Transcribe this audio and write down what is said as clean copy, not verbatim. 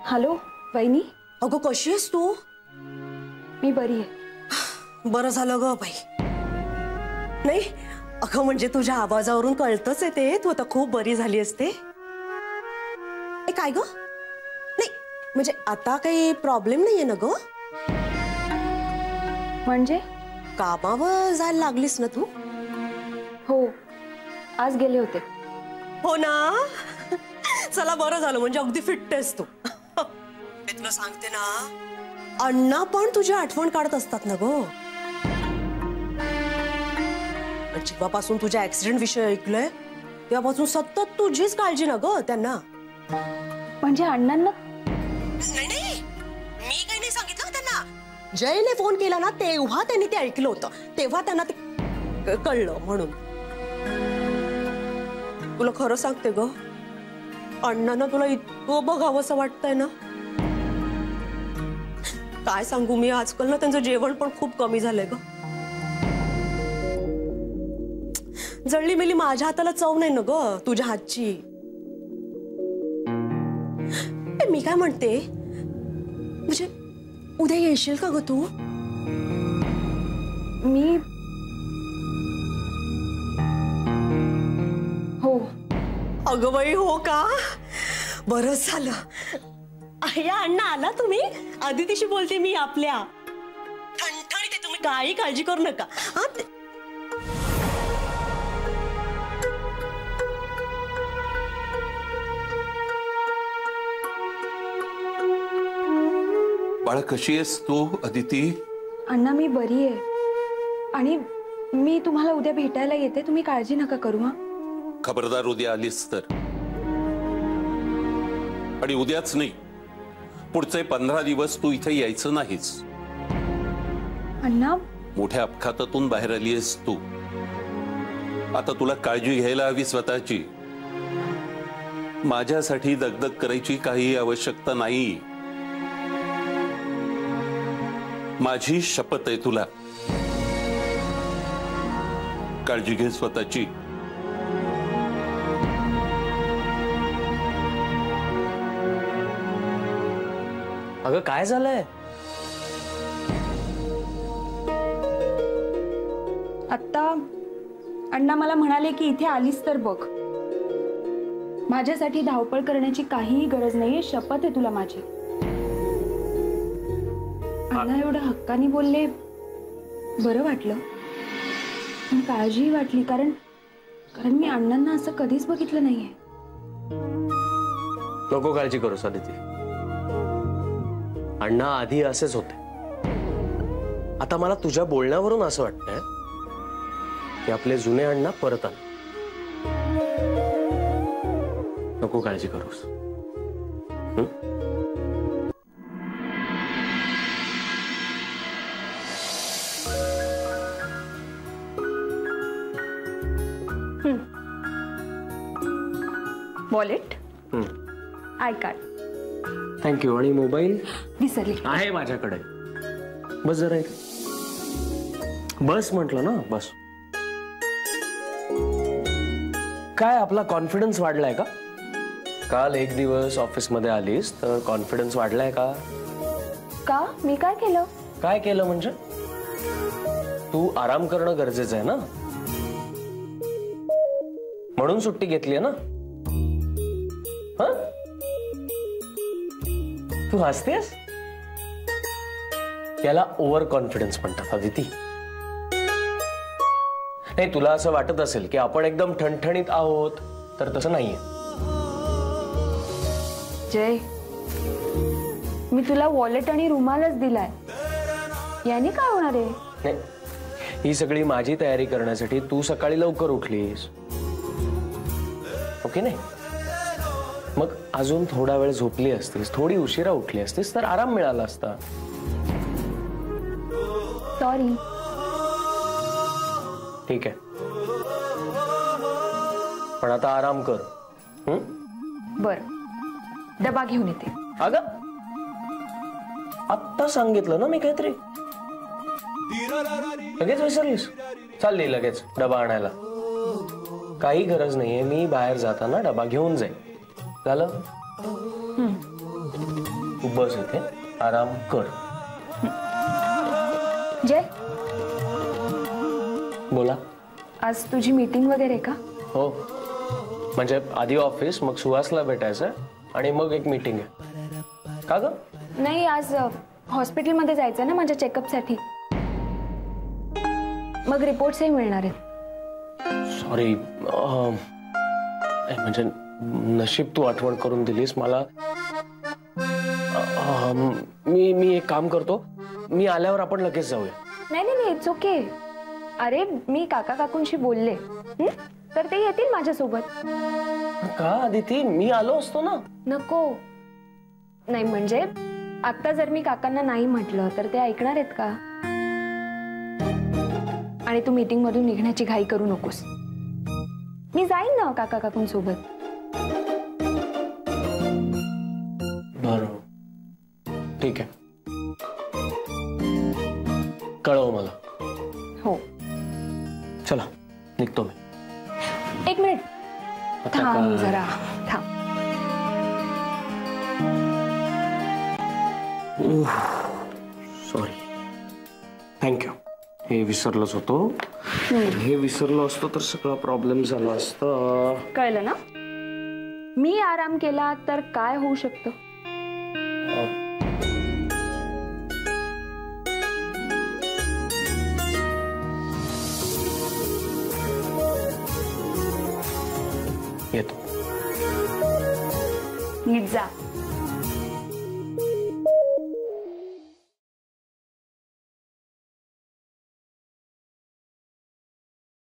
Hello वहिनी. अगं कशी आहेस तू? मी बरी आहे. बरं झालं ग बाई. नाही अगं म्हणजे तुझ्या आवाजावरून कळतच आहे ते तू आता खूप बरी झाली असते. काय ग? नाही म्हणजे आता काही प्रॉब्लेम नाहीये ना ग? म्हणजे कामावर जायला लागलीस ना तू? हो आज गेले होते. हो ना. चला बरं झालं म्हणजे अगदी फिट आहेस तू. मी तुला सांगते ना अण्णा पण तुझी आठवण काढत असतात ना ग. जेव्हापासून तुझ्या ऍक्सिडेंट विषय ऐकलंय तेव्हापासून सतत तुझीच काळजी ना ग त्यांना. म्हणजे अण्णांना? नाही नाही मी काही नाही सांगितलं त्यांना. जयने फोन केला ना तेव्हा त्यांनी ते ऐकलं होतं तेव्हा त्यांना ते कळलं म्हणून. तुला खरं सांगते ग अण्णांना तुला इतकं बघावंसं वाटतंय ना काय सांगू मी. आजकाल ना त्यांचं जेवण पण खूप कमी झालंय ग. जळली मिली माझ्या हाताला चव नाही ना ग तुझ्या हातची. मी काय म्हणते म्हणजे उद्या येशील का ग तू? मी हो. अगं बाई हो का? बरंच झालं. या अण्णा आला तुम्ही? अदितीशी बोलते मी आपल्या. ठणठणीत आहे तुम्ही काही काळजी करू नका. बाळा कशी आहेस तू अदिती? अण्णा मी बरी आहे आणि मी तुम्हाला उद्या भेटायला येते. तुम्ही काळजी नका करू. हा खबरदार उद्या आलीस तर. आणि उद्याच नाही पुढचे 15 दिवस तू इथे यायचं नाहीस. अण्णा मोठ्या अपघातातून बाहेर आली आहेस तू. आता तुला काळजी घ्यायला हवी स्वतःची. माझ्यासाठी दगदग करायची काही आवश्यकता नाही. माझी शपथ आहे तुला. काळजी घे स्वतःची. अगं काय झालंय? आता अण्णा मला म्हणाले की इथे आलीस तर बघ. माझ्यासाठी धावपळ करण्याची काहीही गरज नाहीये. शपथ आहे तुला माझी. अण्णा एवढं हक्कानी बोलले बरं वाटलं पण काळजीही वाटली कारण मी अण्णांना असं कधीच बघितलं नाहीये. नको काळजी करूस अदिती. अण्णा आधी असेच होते. आता मला तुझ्या बोलण्यावरून असं वाटतंय की आपले जुने अण्णा परत आले. नको काळजी करूस. Wallet I card. थँक्यू. आणि मोबाईल विसरली आहे माझ्याकडे. बस जरा एक बस म्हटलं ना. बस. काय आपला कॉन्फिडन्स वाढलाय का? काल एक दिवस ऑफिस मध्ये आलीस तर कॉन्फिडन्स वाढलाय का? का? मी काय केलं? काय केलं म्हणजे तू आराम करणं गरजेचं आहे ना म्हणून सुट्टी घेतली आहे ना. तू हसतेस? त्याला ओव्हर कॉन्फिडन्स म्हणतात अदिती. नाही तुला असं वाटत असेल की आपण एकदम ठणठणीत आहोत तर तसं नाहीये. जय मी तुला वॉलेट आणि रुमालच दिलाय. याने काय होणार आहे? नाही ही सगळी माझी तयारी करण्यासाठी तू सकाळी लवकर उठलीस. ओके नाही मग अजून थोडा वेळ झोपली असतीस थोडी उशिरा उठली असतीस तर आराम मिळाला असता. सॉरी. ठीक आहे पण आता आराम कर. बर डबा घेऊन येते. अगं आत्ता सांगितलं ना मी काहीतरी. लगेच विसरलीस? चालली लगेच डबा आणायला. काही गरज नाहीये. मी बाहेर जाताना डबा घेऊन जाईन. झालं? तू बस इथे आराम कर. जय, बोला. आज तुझी मीटिंग वगैरे का? हो, म्हणजे आधी ऑफिस, मग सुहासला भेटायचं आणि मग एक मीटिंग आहे. का ग? नाही, आज हॉस्पिटलमध्ये जायचं ना माझ्या चेकअपसाठी. मग रिपोर्ट्सही मिळणार आहेत. सॉरी, म्हणजे नशीब तू आठवण करून दिलीस मला. मी एक काम करतो, मी आल्यावर आपण लगेच जाऊया. नाही नाही नाही, इट्स ओके. अरे मी काका काकूंशी बोलले, तर ते येतील माझ्यासोबत. का अदिती, मी आलो असतो ना. नको. नाही म्हणजे आता जर मी काकांना नाही म्हटलं तर ते ऐकणार आहेत का? आणि तू मीटिंग मधून निघण्याची घाई करू नकोस. मी जाईन ना काका काकूंसोबत. बरं, ठीक आहे. कळव मला. हो. चला, निघतो मी. एक मिनिट आता थांब काय? जरा थांब. Sorry, thank you. हे विसरलोच होतो. हे विसरलो असतो तर सगळा प्रॉब्लेम झाला असता. कळलं ना? मी आराम केला तर काय होऊ शकतं? येतो. नीट जा.